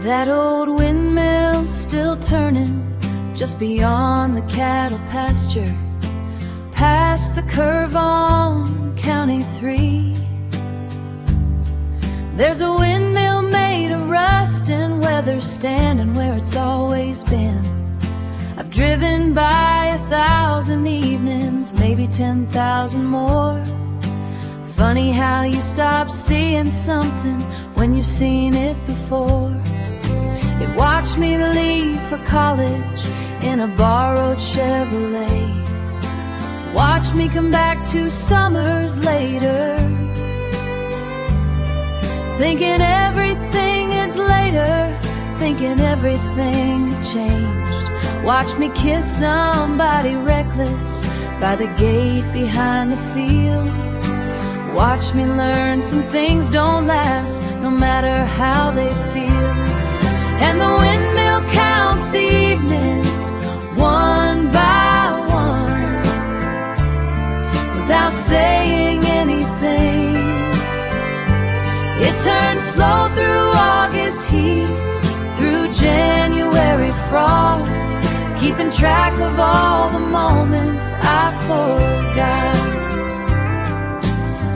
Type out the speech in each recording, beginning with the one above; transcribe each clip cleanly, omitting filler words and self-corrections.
That old windmill still turning just beyond the cattle pasture, past the curve on County 3. There's a windmill made of rust and weather standing where it's always been. I've driven by 1,000 evenings, maybe 10,000 more. Funny how you stop seeing something when you've seen it before. It watched me leave for college in a borrowed Chevrolet. Watched me come back 2 summers later, thinking everything is later, thinking everything had changed. Watch me kiss somebody reckless by the gate behind the field. Watch me learn some things don't last, no matter how they feel. And the windmill counts the evenings one by one, without saying anything. It turns slow through August heat, through January frost, keeping track of all the moments I forgot.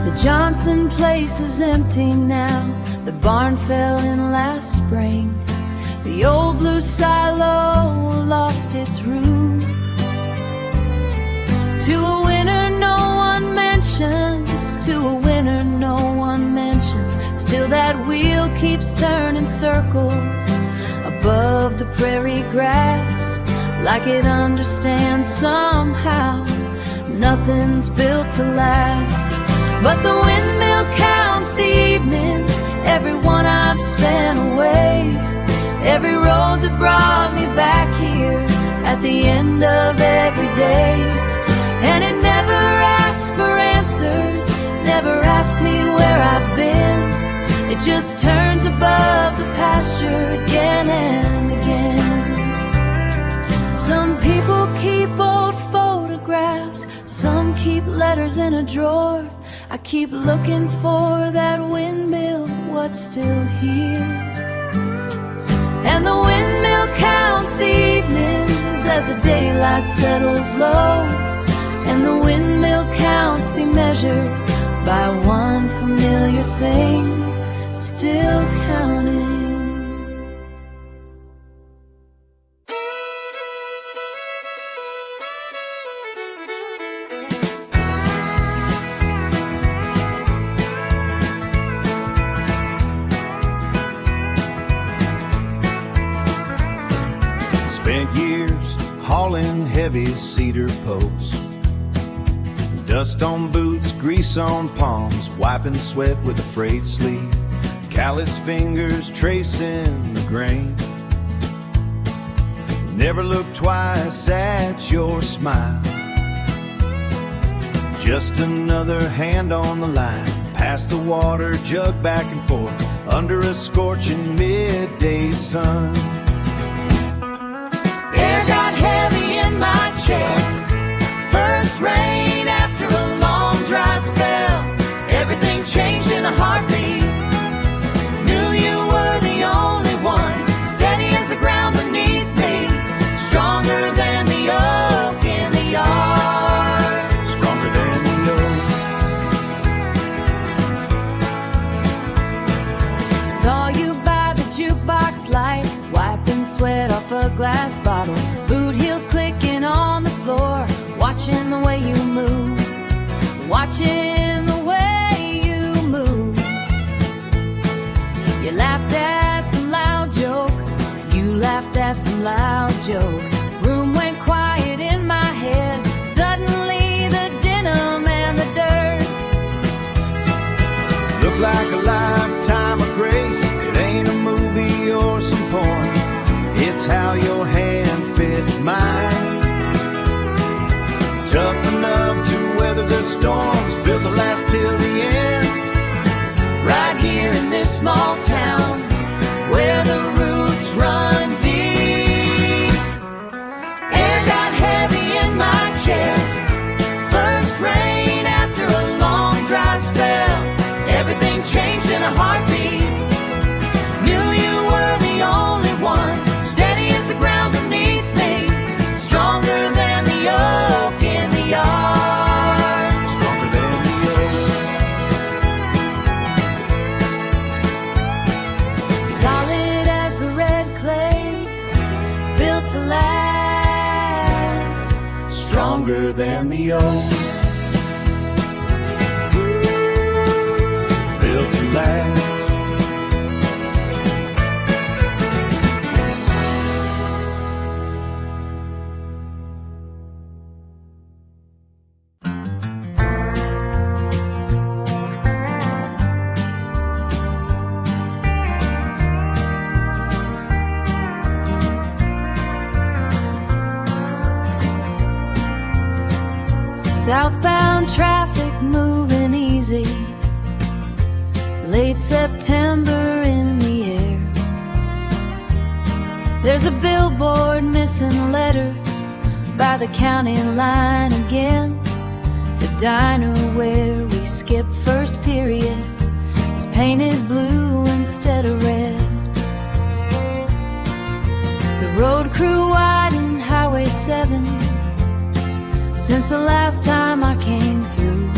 The Johnson place is empty now, the barn fell in last spring. The old blue silo lost its roof. To a winter no one mentions, to a winter no one mentions. Still that wheel keeps turning circles above the prairie grass, like it understands somehow nothing's built to last. But the windmill counts the evenings, every one I've spent away, every road that brought me back here at the end of every day. And it never asked for answers, never asked me where I've been. It just turns above the pasture again and again. Some people keep old photographs, some keep letters in a drawer. I keep looking for that windmill, what's still here. And the windmill counts the evenings as the daylight settles low, and the windmill counts the measured by one familiar thing, still counting. Spent years hauling heavy cedar posts, dust on boots, grease on palms, wiping sweat with a frayed sleeve, calloused fingers tracing the grain. Never look twice at your smile, just another hand on the line, pass the water jug back and forth under a scorching midday sun. Air got heavy in my chest, first rain after a long dry spell. Everything changed in a heartbeat. Knew you were the only one, steady as the ground beneath me, stronger than the oak in the yard. Stronger than the oak. Saw you by the jukebox light, wiping sweat off a glass bottle, boot heels clicking on the floor, watching the way you move, watching the way you move. You laughed at some loud joke, you laughed at some loud joke. Room went quiet in my head, suddenly the denim and the dirt Look like a lifetime of grace. It ain't a movie or some porn, it's how your hand fits mine. Tough enough to weather the storms, built to last till the end. right here in this small town where the roots run deep. Air got heavy in my chest, first rain after a long dry spell. Everything changed in a heartbeat. Knew you were the only stronger than the oak, built to last. Southbound traffic moving easy, late September in the air. There's a billboard missing letters by the county line again. The diner where we skip first period is painted blue instead of red. The road crew widened Highway 7 since the last time I came through.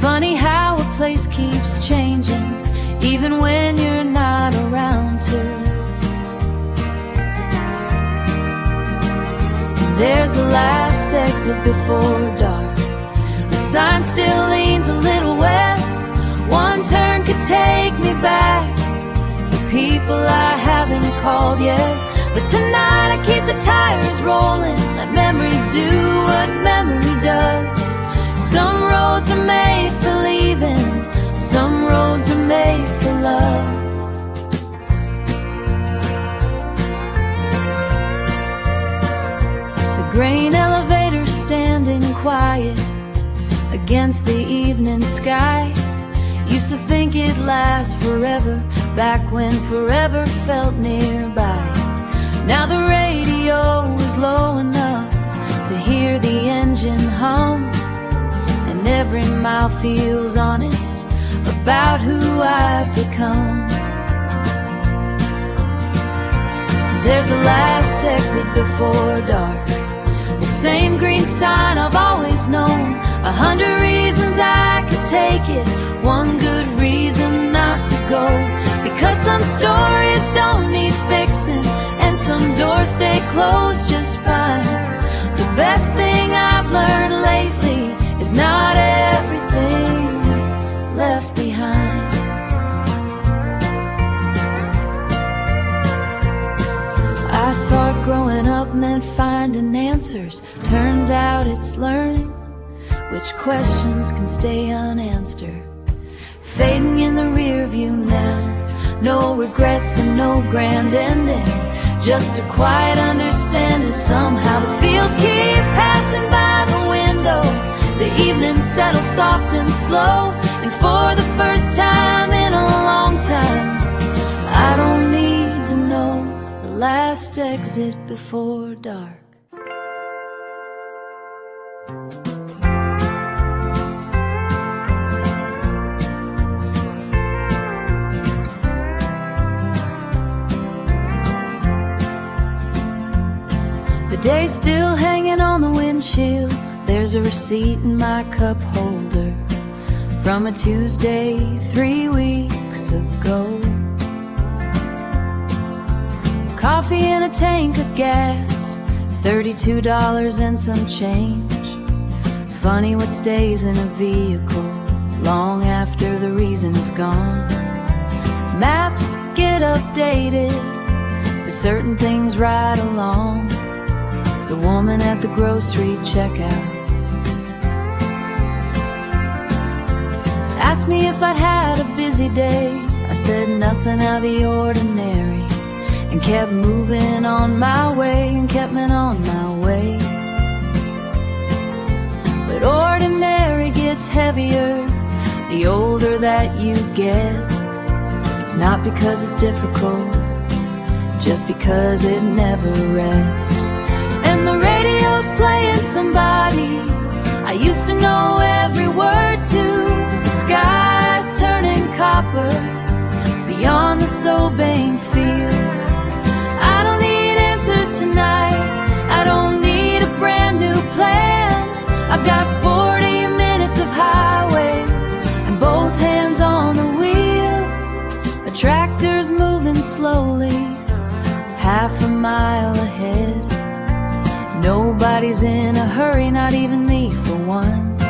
Funny how a place keeps changing, even when you're not around to. And there's the last exit before dark. The sign still leans a little west. One turn could take me back to people I haven't called yet. But tonight I keep the tires rolling, let memory do what memory does. Some roads are made for leaving, some roads are made for love. The grain elevator standing quiet against the evening sky. Used to think it'd last forever, back when forever felt nearby. Now the radio is low enough to hear the engine hum, and every mile feels honest about who I've become. There's the last exit before dark, the same green sign I've always known. 100 reasons I could take it, one good reason not to go. Because some stories don't need fixing, and some doors stay closed just fine. The best thing I've learned lately is not everything left behind. I thought growing up meant finding answers. Turns out it's learning which questions can stay unanswered. Fading in the rear view now, no regrets and no grand ending, just a quiet understanding. Somehow the fields keep passing by the window, the evening settles soft and slow, and for the first time in a long time, I don't need to know the last exit before dark. The day's still hanging on the windshield. There's a receipt in my cup holder from a Tuesday 3 weeks ago. Coffee and a tank of gas, $32 and some change. Funny what stays in a vehicle long after the reason is gone. Maps get updated, but certain things right along. The woman at the grocery checkout asked me if I'd had a busy day. I said nothing out of the ordinary, and kept moving on my way, and kept me on my way. But ordinary gets heavier the older that you get. Not because it's difficult, just because it never rests. And the radio's playing somebody I used to know every word to. The sky's turning copper beyond the Sobain fields. I don't need answers tonight, I don't need a brand new plan. I've got 40 minutes of highway and both hands on the wheel. A tractor's moving slowly, half a mile ahead. Nobody's in a hurry, not even me for once.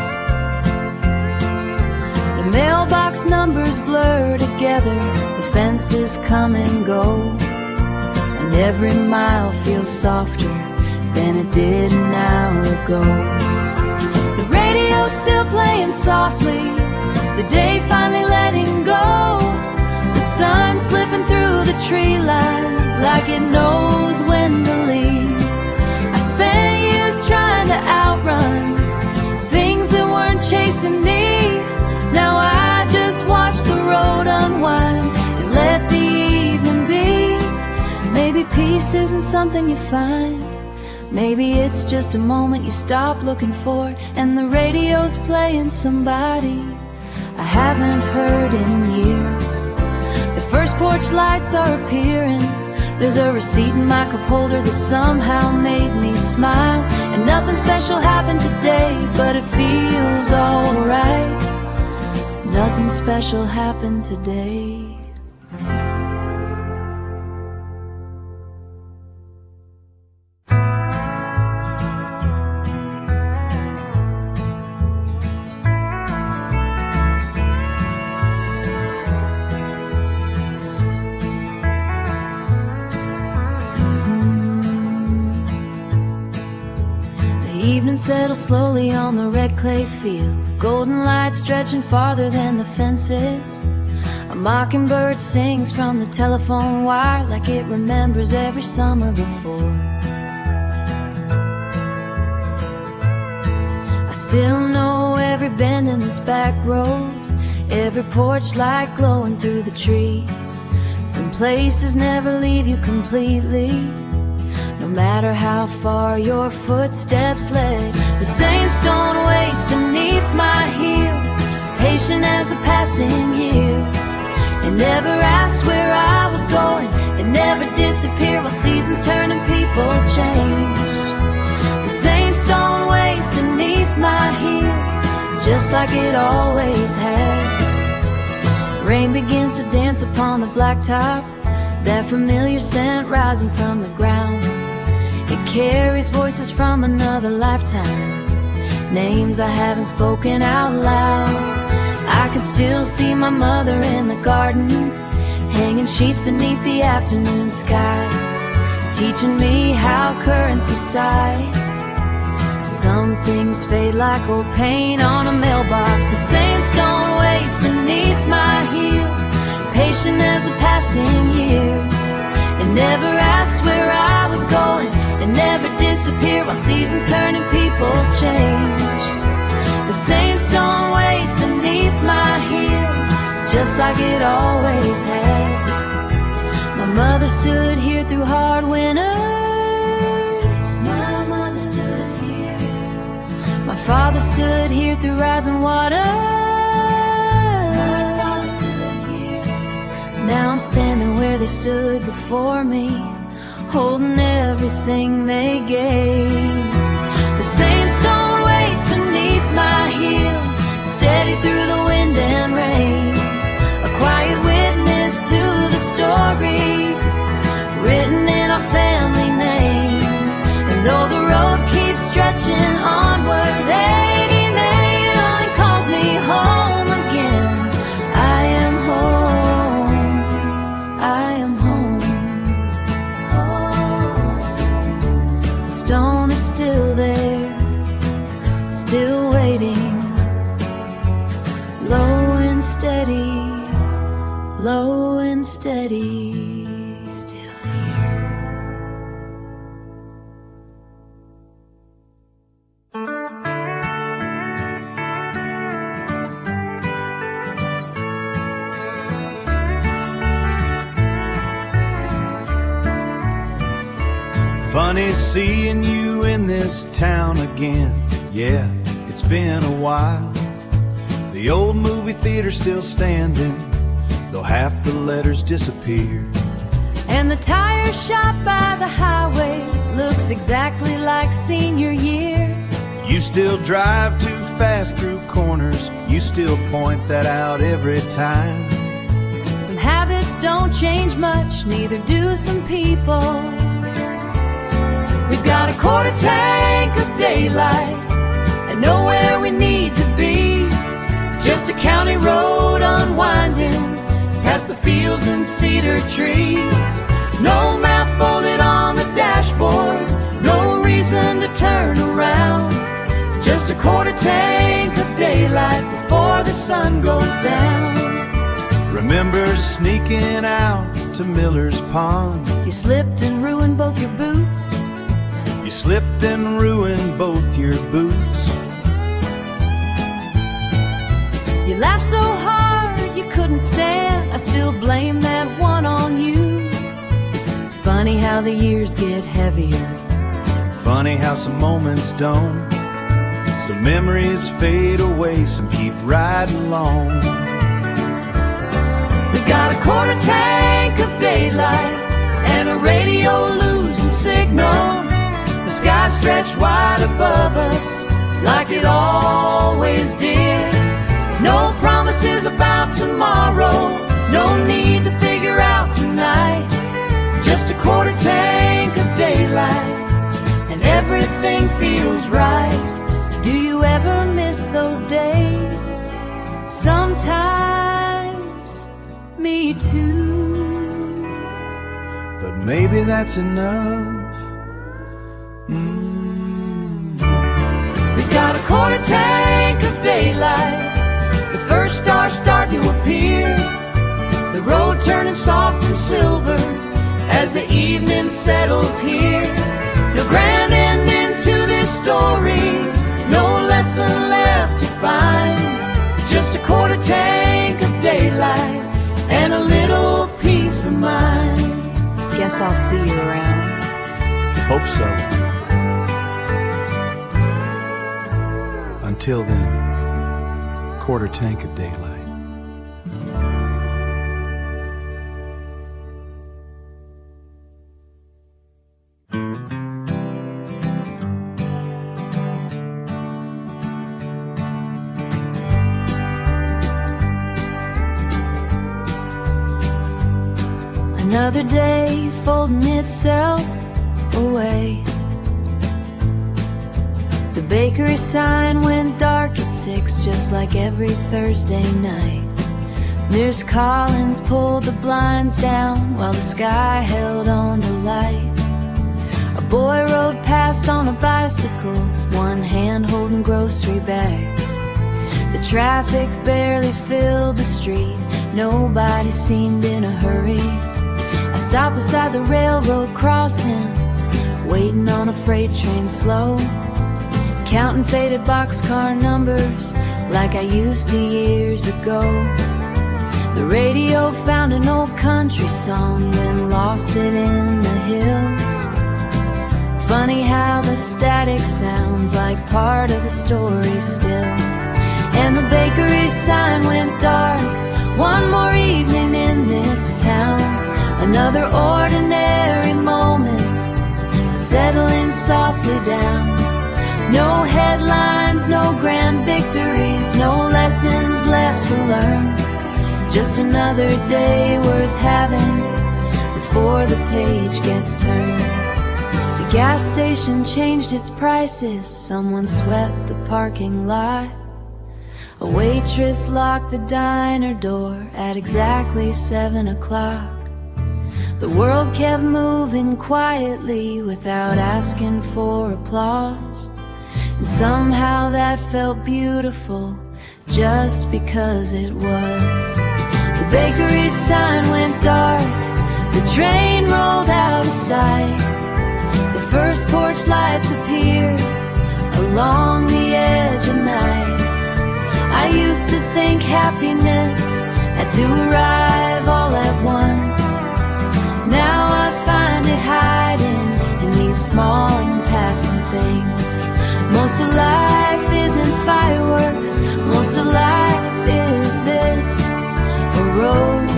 The mailbox numbers blur together, the fences come and go, and every mile feels softer than it did an hour ago. The radio's still playing softly, the day finally letting go, the sun slipping through the tree line like it knows when to leave. I spent years trying to outrun things that weren't chasing me. Now I just watch the road unwind and let the evening be. Maybe peace isn't something you find, maybe it's just a moment you stop looking for it, and the radio's playing somebody I haven't heard in years. The first porch lights are appearing, there's a receipt in my cup holder that somehow made me smile. And nothing special happened today, but it feels alright. Nothing special happened today. Evening settles slowly on the red clay field, golden light stretching farther than the fences. A mockingbird sings from the telephone wire like it remembers every summer before. I still know every bend in this back road, every porch light glowing through the trees. Some places never leave you completely, no matter how far your footsteps led. The same stone waits beneath my heel, patient as the passing years. It never asked where I was going, it never disappeared while seasons turn and people change. The same stone waits beneath my heel, just like it always has. Rain begins to dance upon the blacktop, that familiar scent rising from the ground. It carries voices from another lifetime, names I haven't spoken out loud. I can still see my mother in the garden, hanging sheets beneath the afternoon sky, teaching me how currents decide. Some things fade like old paint on a mailbox. The same stone waits beneath my heel, patient as the passing years. It never asked where I was going, it never disappeared while seasons turn and people change. The same stone waits beneath my heel, just like it always has. My mother stood here through hard winters, my mother stood here. My father stood here through rising water, my father stood here. Now I'm standing where they stood before me, holding everything they gave. The same stone waits beneath my heel, steady through the wind and rain, a quiet witness to the story written in our family name. And though the road keeps stretching onward, Lady May only calls me home again. I am home, I am home. The stone is still there, still waiting, low and steady, low and steady, still here. Funny seeing you in this town again. Yeah, it's been a while. The old movie theater's still standing, though half the letters disappeared. And the tire shop by the highway looks exactly like senior year. You still drive too fast through corners, you still point that out every time. Some habits don't change much, neither do some people. We've got a quarter tank of daylight and know where we need to be. Just a county road unwinding past the fields and cedar trees. No map folded on the dashboard, no reason to turn around. Just a quarter tank of daylight before the sun goes down. Remember sneaking out to Miller's Pond? You slipped and ruined both your boots. You slipped and ruined both your boots. You laughed so hard you couldn't stand. I still blame that one on you. Funny how the years get heavier. Funny how some moments don't. Some memories fade away, some keep right along. We've got a quarter tank of daylight and a radio losing signal. The sky stretched wide above us like it always did. No promises about tomorrow, no need to figure out tonight. Just a quarter tank of daylight and everything feels right. Do you ever miss those days? Sometimes, me too. But maybe that's enough. We've got a quarter tank of daylight. The first stars start to appear. The road turning soft and silver as the evening settles here. No grand ending to this story, no lesson left to find. Just a quarter tank of daylight and a little peace of mind. Guess I'll see you around. Hope so. Until then, quarter tank of daylight. Another day folding itself away. The bakery sign went dark at 6, just like every Thursday night. Nurse Collins pulled the blinds down while the sky held on to light. A boy rode past on a bicycle, one hand holding grocery bags. The traffic barely filled the street, nobody seemed in a hurry. I stopped beside the railroad crossing, waiting on a freight train slow, counting faded boxcar numbers like I used to years ago. The radio found an old country song, then lost it in the hills. Funny how the static sounds like part of the story still. And the bakery sign went dark, one more evening in this town. Another ordinary moment, settling softly down. No headlines, no grand victories, no lessons left to learn. Just another day worth having before the page gets turned. The gas station changed its prices, someone swept the parking lot. A waitress locked the diner door at exactly 7 o'clock. The world kept moving quietly without asking for applause. And somehow that felt beautiful just because it was. The bakery sign went dark, the train rolled out of sight. The first porch lights appeared along the edge of night. I used to think happiness had to arrive all at once. Now I find it hiding in these small and passing things. Most of life isn't fireworks, most of life is this: a road,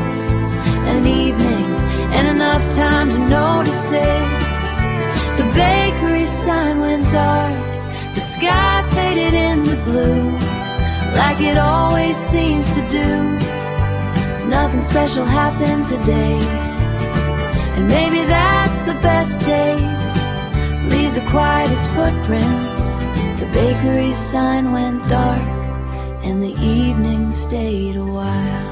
an evening, and enough time to notice it. The bakery sign went dark, the sky faded in the blue, like it always seems to do. nothing special happened today. And maybe that's the best days, leave the quietest footprints. The bakery sign went dark and the evening stayed a while.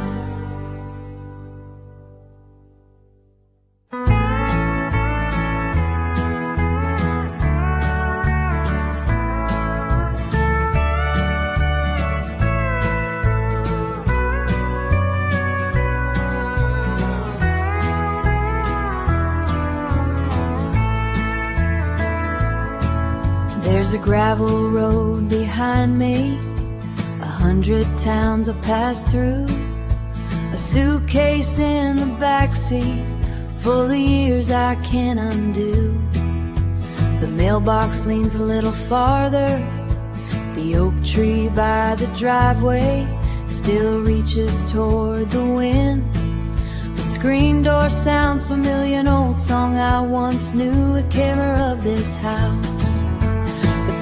There's a gravel road behind me, 100 towns I pass through, a suitcase in the backseat full of years I can't undo. The mailbox leans a little farther, the oak tree by the driveway still reaches toward the wind. The screen door sounds familiar, an old song I once knew, a carer of this house.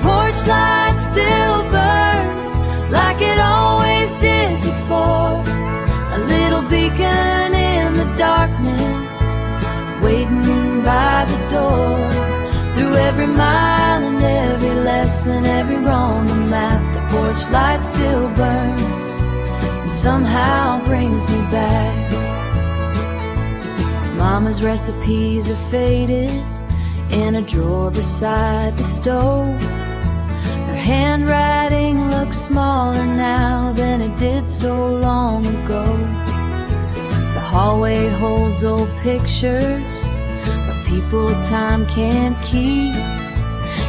Porch light still burns like it always did before, a little beacon in the darkness waiting by the door. Through every mile and every lesson, every wrong on the map, the porch light still burns and somehow brings me back. Mama's recipes are faded in a drawer beside the stove. Handwriting looks smaller now than it did so long ago. The hallway holds old pictures of people time can't keep,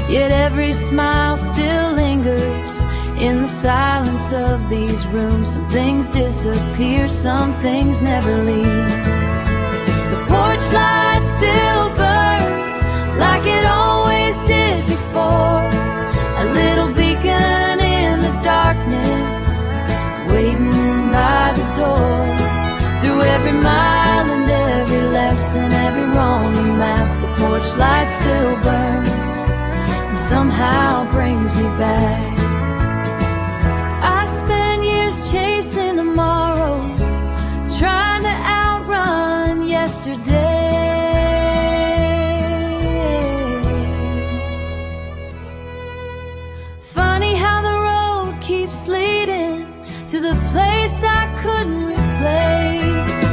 yet every smile still lingers in the silence of these rooms. Some things disappear, some things never leave. The porch light still burns like it always did before, a little beacon in the darkness waiting by the door. Through every mile and every lesson, every wrong on the map, the porch light still burns and somehow brings me back. I spent years chasing tomorrow, trying to outrun yesterday. To the place I couldn't replace.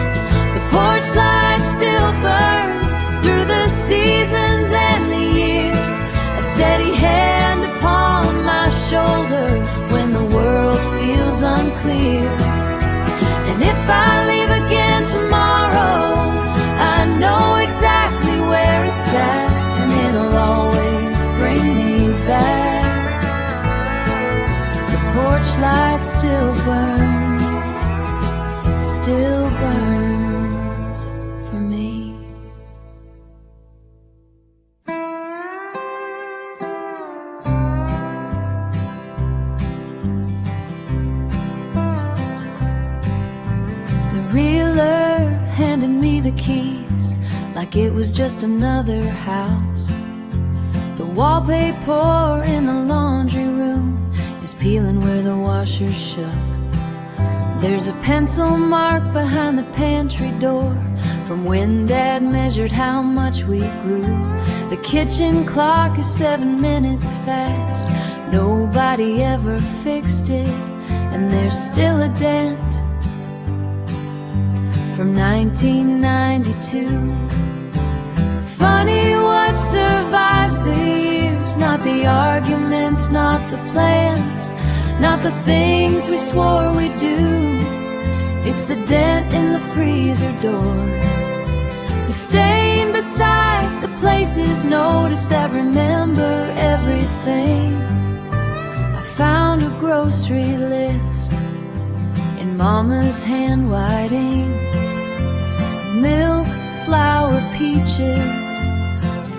The porch light still burns through the seasons and the years, a steady hand upon my shoulder when the world feels unclear. And if I leave again tomorrow, I know exactly where it's at, and it'll always bring me back. Porch light still burns for me. The realtor handed me the keys like it was just another house. The wallpaper in the laundry room is peeling where the washer shook. There's a pencil mark behind the pantry door from when Dad measured how much we grew. The kitchen clock is 7 minutes fast. Nobody ever fixed it, and there's still a dent from 1992. Funny what survives the years, not the arguments, not the plans, not the things we swore we'd do. It's the dent in the freezer door, the stain beside the places noticed that remember everything. I found a grocery list in Mama's handwriting. Milk, flour, peaches,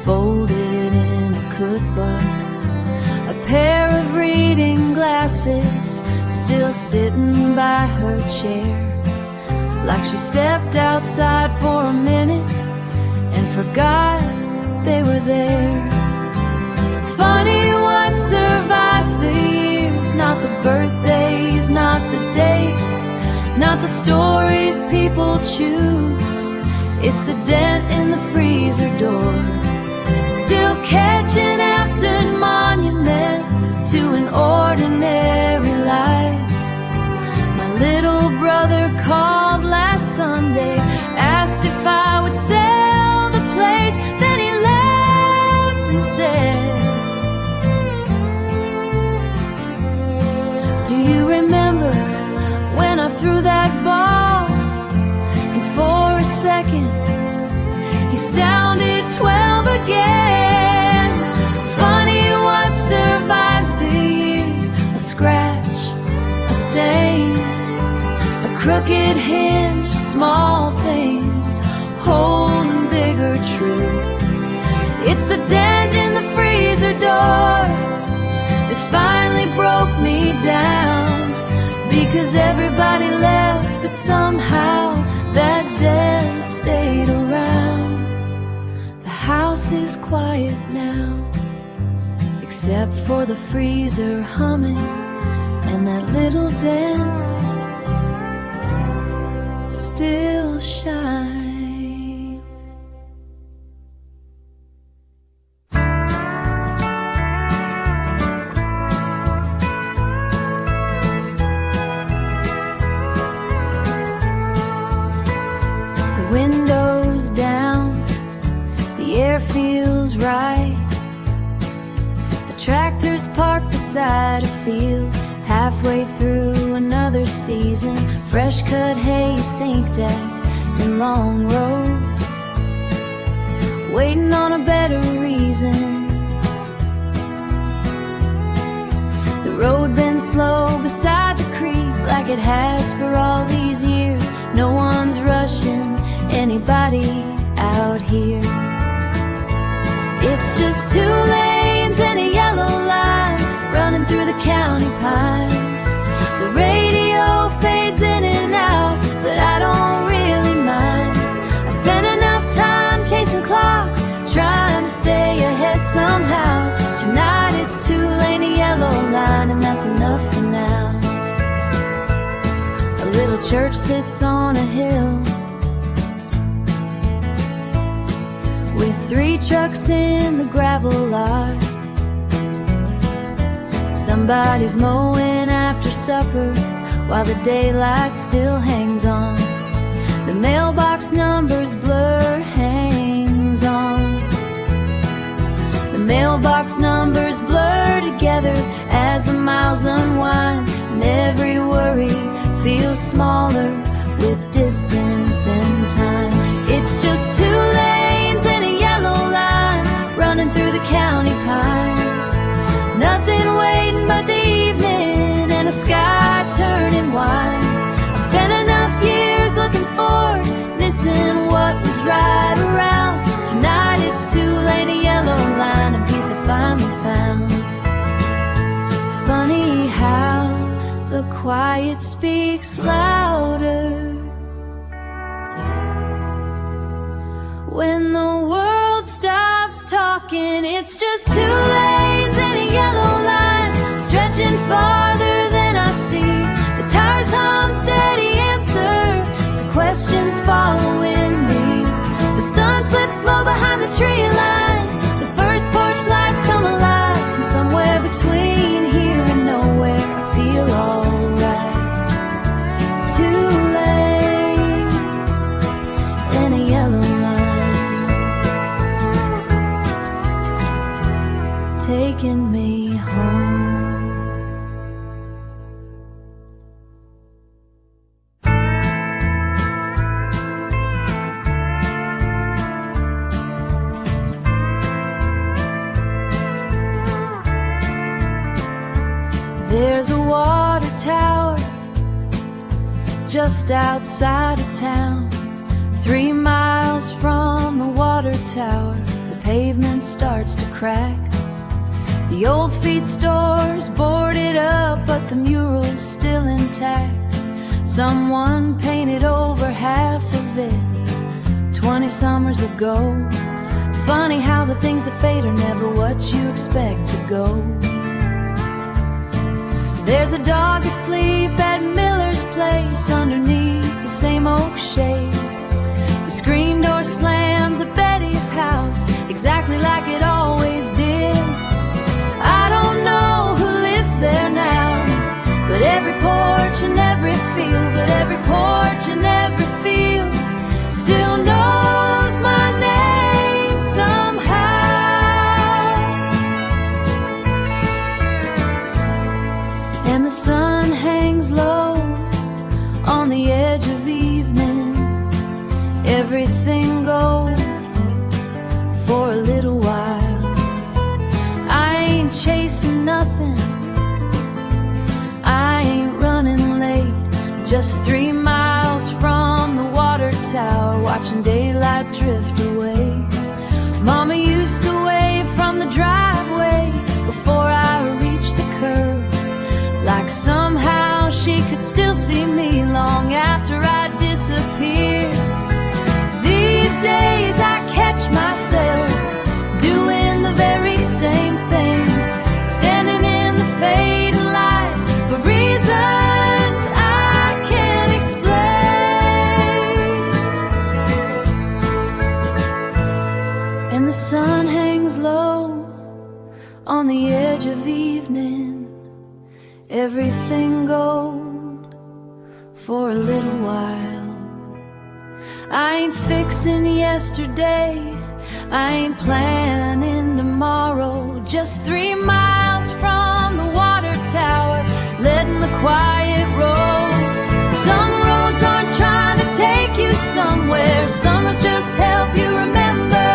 folded in a cookbook. A pair of reading glasses still sitting by her chair, like she stepped outside for a minute and forgot they were there. Funny what survives the years, not the birthdays, not the dates, not the stories people choose. It's the dent in the freezer door, still catching after a monument to an ordinary life. My little brother called last Sunday, asked if I would sell the place. Then he laughed and said, do you remember when I threw that ball? And for a second he sounded 12 again. Funny what survives the years, a scratch, a stain, a crooked hinge, small things holding bigger truths. It's the dent in the freezer door that finally broke me down, because everybody left, but somehow that death stayed around. The house is quiet now, except for the freezer humming and that little dent still shines. Windows down, the air feels right. A tractor's parked beside a field, halfway through another season. Fresh cut hay sink decked in long rows, waiting on a better reason. The road been slow beside the creek, like it has for all these years. No one's rushing anybody out here. It's just 2 lanes and a yellow line running through the county pines. The radio fades in and out, but I don't really mind. I spent enough time chasing clocks, trying to stay ahead somehow. Tonight it's 2 lane, a yellow line, and that's enough for now. A little church sits on a hill with 3 trucks in the gravel lot. Somebody's mowing after supper while the daylight still hangs on. The mailbox number's blur hangs on. The mailbox numbers blur together as the miles unwind, and every worry feels smaller with distance and time. It's just 2 lanes and a yellow line running through the county pines. Nothing waiting but the evening and a sky turning white. I spent enough years looking forward, missing what was right around. Tonight it's 2 lane, a yellow line, a piece I finally found. Funny how the quiet speaks louder when the world stops talking. It's just 2 lanes and a yellow line stretching farther than I see. The tires hum steady answer to questions following me. The sun slips low behind the tree line. The first porch lights come alive, and somewhere between here and nowhere I feel alright. 2 lanes and a yellow line taking me home. There's a water tower just outside of town. 3 miles from the water tower, the pavement starts to crack. The old feed store's boarded up, but the mural's still intact. Someone painted over half of it 20 summers ago. Funny how the things that fade are never what you expect to go. There's a dog asleep at Miller's place underneath same oak shade. The screen door slams at Betty's house, exactly like it always did. I don't know who lives there now, but every porch and every field, but every porch and every field still knows my name somehow. And the sun hangs low on the edge of evening. Everything goes for a little while. I ain't chasing nothing, I ain't running late. Just 3 miles from the water tower, watching daylight drift away. Mama used to wave from the driveway before I reached the curb, like somehow she could still see me long after I disappeared. These days I catch myself doing the very same thing, standing in the fading light for reasons I can't explain. And the sun hangs low on the edge of evening. Everything gold for a little while. I ain't fixing yesterday, I ain't planning tomorrow. Just 3 miles from the water tower, letting the quiet roll. Some roads aren't trying to take you somewhere, some roads just help you remember.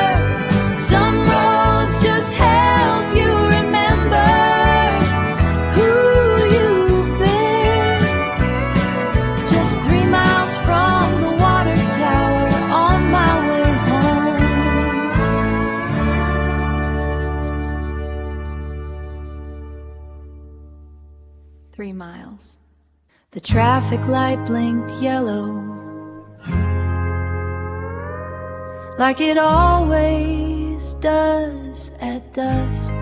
Some roads just help you remember who you've been. Just 3 miles from the water tower, on my way home. 3 miles. The traffic light blinked yellow, like it always does at dusk.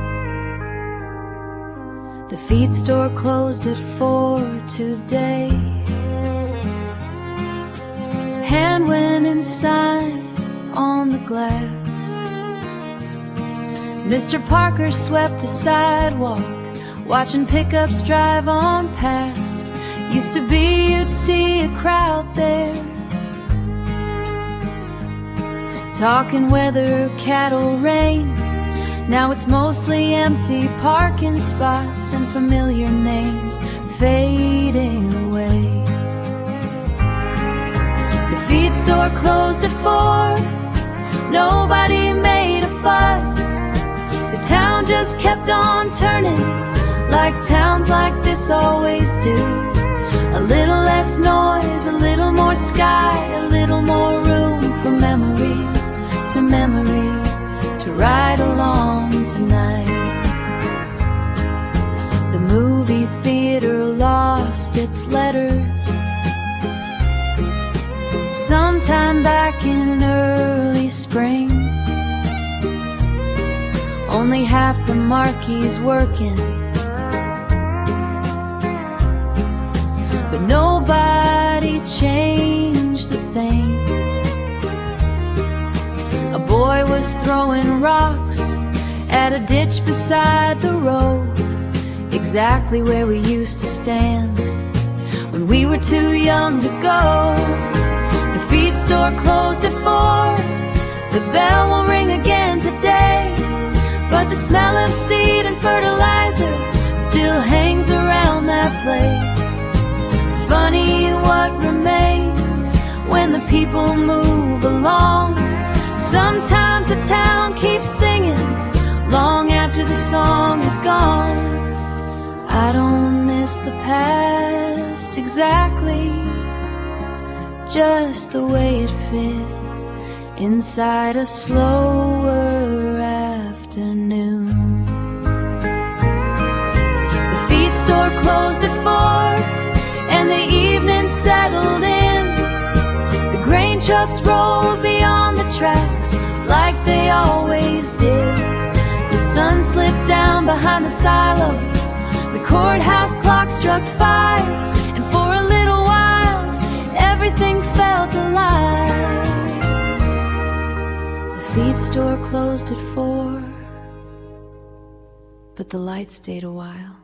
The feed store closed at 4 today. Hand went inside on the glass. Mr. Parker swept the sidewalk, watching pickups drive on past. Used to be you'd see a crowd there, talking weather, cattle, rain. Now it's mostly empty parking spots and familiar names fading away. The feed store closed at 4, nobody made a fuss. The town just kept on turning, like towns like this always do. A little less noise, a little more sky, a little more room for memory to ride along tonight. The movie theater lost its letters sometime back in early spring. Only half the marquees working, but nobody changed a thing. A boy was throwing rocks at a ditch beside the road, exactly where we used to stand when we were too young to go. The feed store closed at 4, the bell won't ring again today, but the smell of seed and fertilizer still hangs around that place. Funny what remains when the people move along. Sometimes the town keeps singing long after the song is gone. I don't miss the past exactly, just the way it fit inside a slower afternoon. The feed store closed at 4 and the evening settled in. The grain trucks rolled beyond the tracks like they always did. The sun slipped down behind the silos, the courthouse clock struck 5, and for a little while everything felt alive. The feed store closed at 4, but the light stayed a while.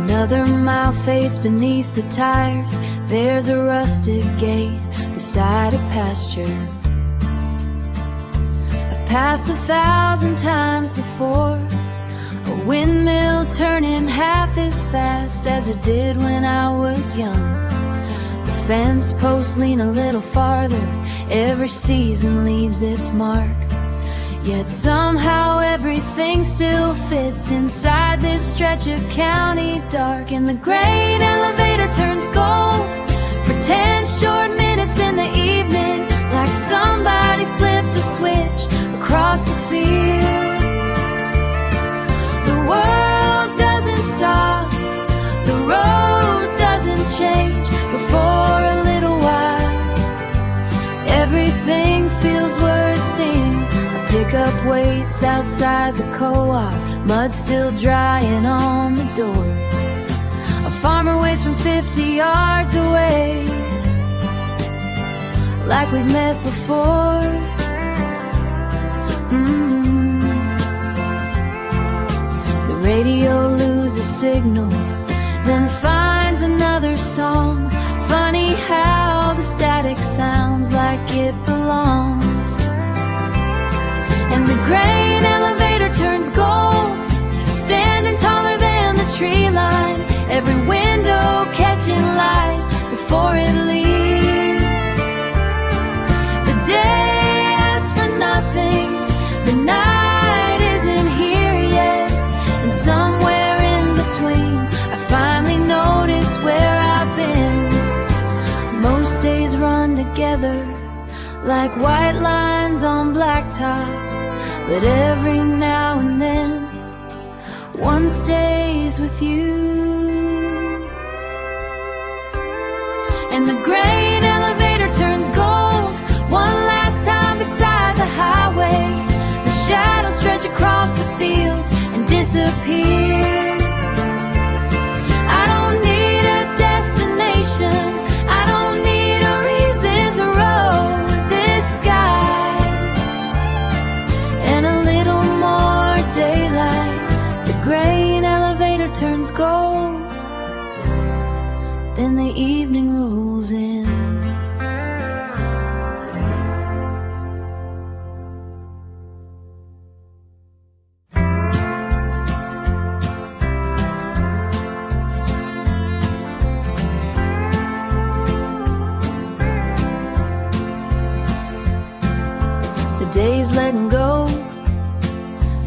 Another mile fades beneath the tires. There's a rusted gate beside a pasture. I've passed 1,000 times before, a windmill turning half as fast as it did when I was young. The fence posts lean a little farther, every season leaves its mark. Yet somehow everything still fits inside this stretch of county dark. And the grain elevator turns gold for 10 short minutes in the evening, like somebody flipped a switch across the fields. The world doesn't stop, the road doesn't change, but for a little while everything feels worth seeing. Pick up weights outside the co-op, mud still drying on the doors. A farmer waits from 50 yards away, like we've met before. The radio loses signal, then finds another song. Funny how the static sounds like it belongs. And the grain elevator turns gold, standing taller than the tree line, every window catching light before it leaves. The day asks for nothing, the night isn't here yet, and somewhere in between I finally notice where I've been. Most days run together like white lines on blacktop, but every now and then one stays with you. And the grain elevator turns gold one last time beside the highway. The shadows stretch across the fields and disappear. I don't need a destination, I don't need a reason to row this sky. And a little more daylight, the grain elevator turns gold, then the evening rolls in. The day's letting go.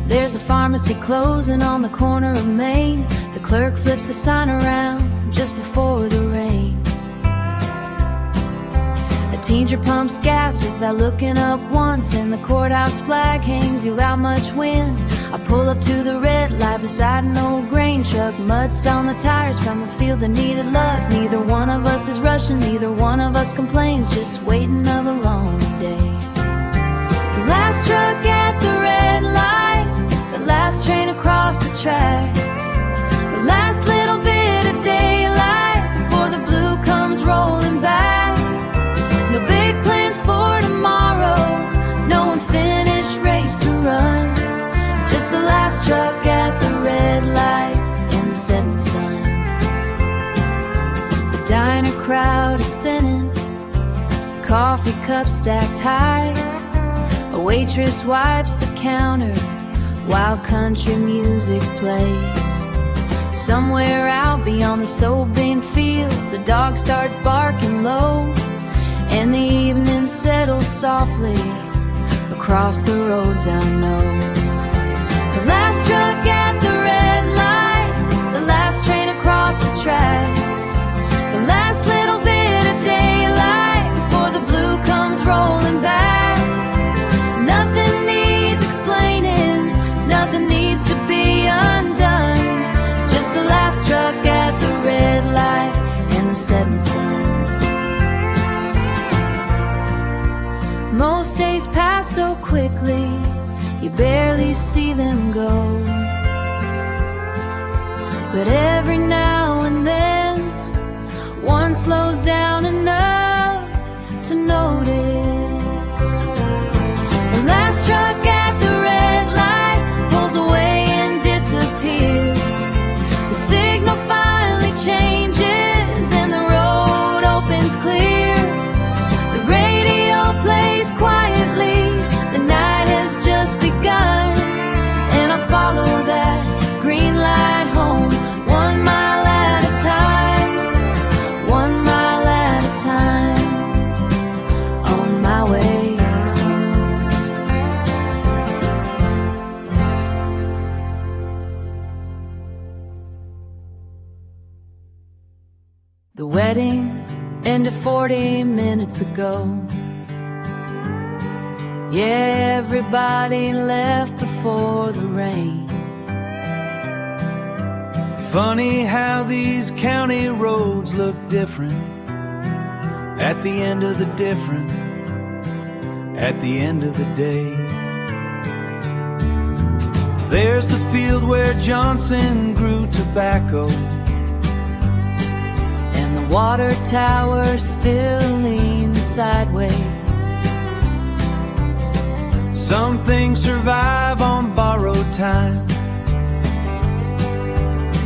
There's a pharmacy closing on the corner of Main. The clerk flips the sign around just before the rain. A teenager pumps gas without looking up once, and the courthouse flag hangs without much wind. I pull up to the red light beside an old grain truck, mud on the tires from a field that needed luck. Neither one of us is rushing, neither one of us complains, just waiting of a long day. The last truck at the red light, the last train across the tracks, the last little bit of daylight before the blue comes rolling back. No big plans for tomorrow, no unfinished race to run, just the last truck at the red light and the setting sun. The diner crowd is thinning, coffee cups stacked high. A waitress wipes the counter while country music plays. Somewhere out beyond the soapbin fields, a dog starts barking low, and the evening settles softly across the roads I know. The last truck at the red light, the last train across the tracks, the last little bit of daylight before the blue comes rolling back. Nothing needs explaining, nothing needs to be undone, just the last truck at the red light and the setting sun. Most days pass barely see them go. But every now and then, one slows down enough to notice. The last truck at the red light pulls away and disappears. The signal finally changes and the road opens clear. The radio plays quietly, the night has just begun, and I follow that green light home, 1 mile at a time, 1 mile at a time, on my way home. The wedding ended 40 minutes ago. Yeah, everybody left before the rain. Funny how these county roads look different at the end of the different, at the end of the day. There's the field where Johnson grew tobacco, And the water tower still leans sideways. some things survive on borrowed time.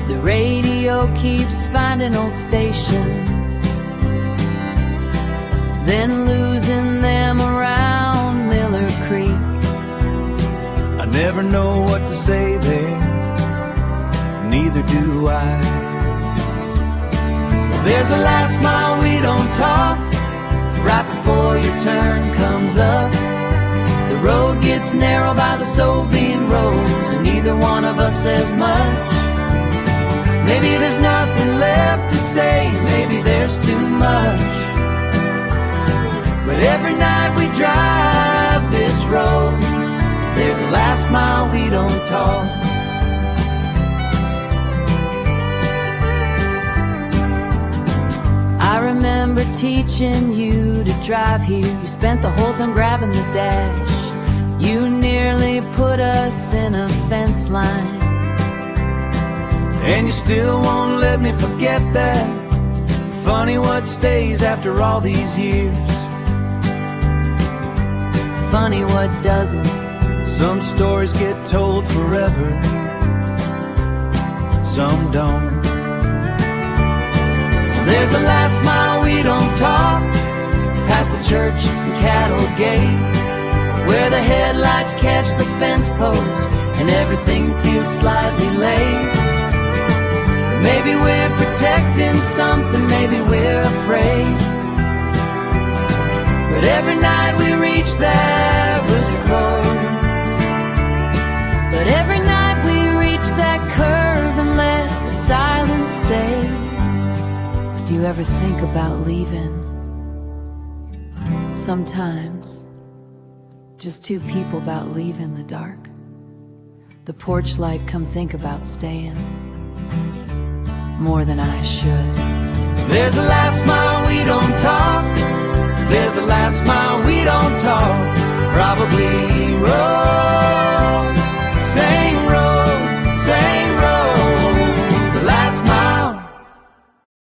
The radio keeps finding old stations, then losing them around Miller Creek. I never know what to say there, neither do I. There's a last mile we don't talk, right before your turn comes up. The road gets narrow by the soapbean rows, and neither one of us says much. Maybe there's nothing left to say, maybe there's too much. But every night we drive this road, there's a last mile we don't talk. I remember teaching you to drive here. You spent the whole time grabbing the dash. You nearly put us in a fence line, And you still won't let me forget that. Funny what stays after all these years. funny what doesn't. Some stories get told forever, some don't. There's a last mile we don't talk, past the church and cattle gate, where the headlights catch the fence post and everything feels slightly late. Maybe we're protecting something, maybe we're afraid. But every night we reach that reservoir. But every night we reach that curve and let the silence stay. Do you ever think about leaving? Sometimes. Just two people about leaving the dark. The porch light, come think about staying. More than I should. There's a last mile we don't talk. There's a last mile we don't talk. Probably road.